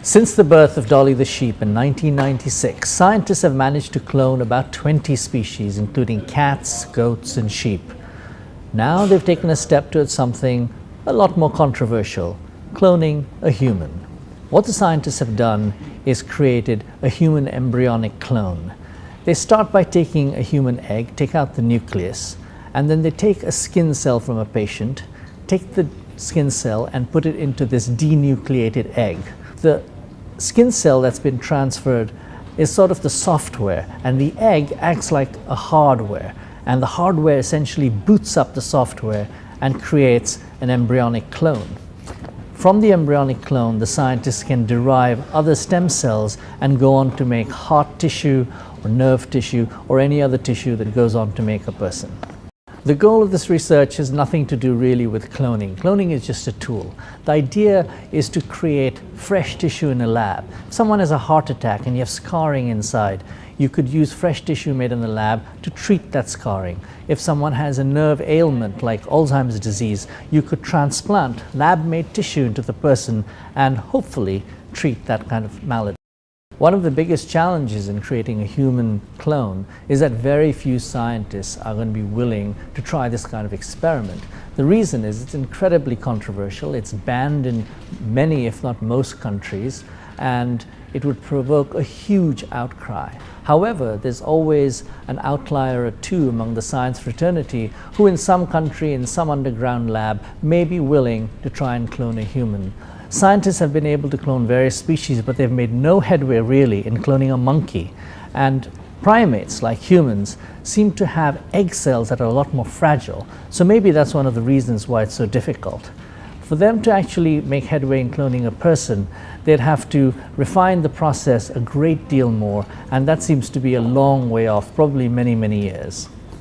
Since the birth of Dolly the sheep in 1996, scientists have managed to clone about 20 species, including cats, goats, and sheep. Now they've taken a step towards something a lot more controversial: cloning a human. What the scientists have done is created a human embryonic clone. They start by taking a human egg, take out the nucleus, and then they take a skin cell from a patient, take the skin cell and put it into this denucleated egg. The skin cell that's been transferred is sort of the software, and the egg acts like a hardware, and the hardware essentially boots up the software and creates an embryonic clone. From the embryonic clone, the scientists can derive other stem cells and go on to make heart tissue or nerve tissue or any other tissue that goes on to make a person. The goal of this research has nothing to do really with cloning. Cloning is just a tool. The idea is to create fresh tissue in a lab. If someone has a heart attack and you have scarring inside, you could use fresh tissue made in the lab to treat that scarring. If someone has a nerve ailment like Alzheimer's disease, you could transplant lab-made tissue into the person and hopefully treat that kind of malady. One of the biggest challenges in creating a human clone is that very few scientists are going to be willing to try this kind of experiment. The reason is it's incredibly controversial. It's banned in many, if not most countries, and it would provoke a huge outcry. However, there's always an outlier or two among the science fraternity who in some country, in some underground lab, may be willing to try and clone a human. Scientists have been able to clone various species, but they've made no headway really in cloning a monkey. And primates, like humans, seem to have egg cells that are a lot more fragile. So maybe that's one of the reasons why it's so difficult. For them to actually make headway in cloning a person, they'd have to refine the process a great deal more, and that seems to be a long way off, probably many, many years.